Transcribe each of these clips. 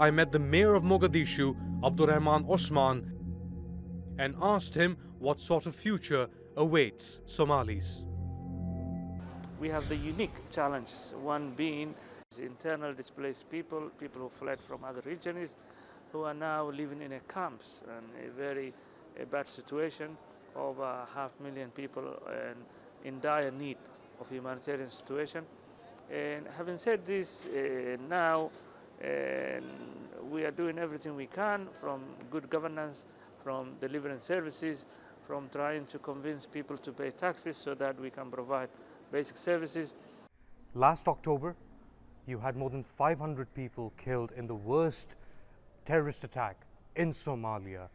I met the mayor of Mogadishu, Abdurrahman Osman, and asked him what sort of future awaits Somalis. We have the unique challenges, one being internal displaced people, people who fled from other regions, who are now living in camps and a very bad situation. Over 500,000 people and in dire need of humanitarian situation. And having said this, now we are doing everything we can, from good governance, from delivering services, from trying to convince people to pay taxes so that we can provide basic services. Last October, you had more than 500 people killed in the worst terrorist attack in Somalia.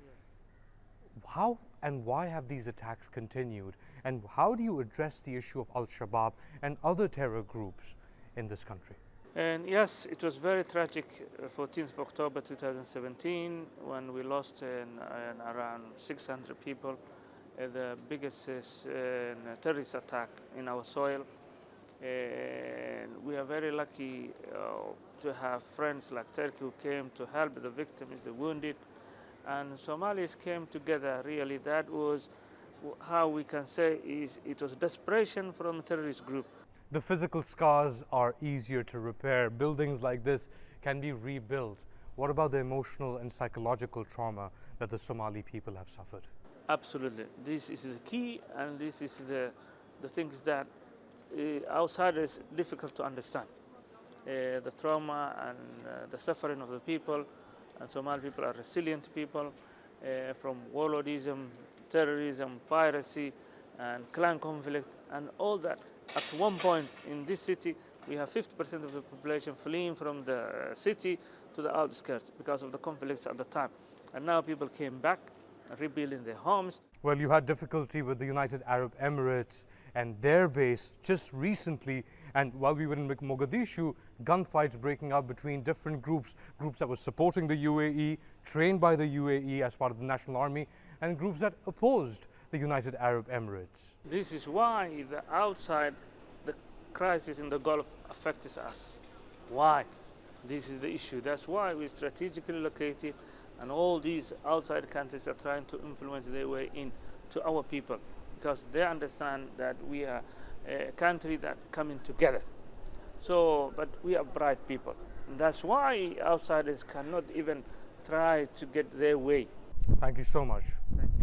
How and why have these attacks continued? And how do you address the issue of Al-Shabaab and other terror groups in this country? And yes, it was very tragic, 14th of October 2017, when we lost around 600 people, the biggest terrorist attack in our soil. And we are very lucky to have friends like Turkey who came to help the victims, the wounded. And Somalis came together, really. That was how we can say it was desperation from a terrorist group. The physical scars are easier to repair. Buildings like this can be rebuilt. What about the emotional and psychological trauma that the Somali people have suffered? Absolutely. This is the key, and this is the things that outsiders difficult to understand. The trauma and the suffering of the people, and Somali people are resilient people from warlordism, terrorism, piracy, and clan conflict, and all that. At one point in this city, we have 50% of the population fleeing from the city to the outskirts because of the conflicts at the time. And now people came back, rebuilding their homes. Well, you had difficulty with the United Arab Emirates and their base just recently. And while we were in Mogadishu, gunfights breaking out between different groups that were supporting the UAE, trained by the UAE as part of the National Army, and groups that opposed the United Arab Emirates. This is why the crisis in the Gulf affects us. Why? This is the issue. That's why we strategically located, and all these outside countries are trying to influence their way in to our people, because they understand that we are a country that coming together. So, but we are bright people. And that's why outsiders cannot even try to get their way. Thank you so much. Thank you.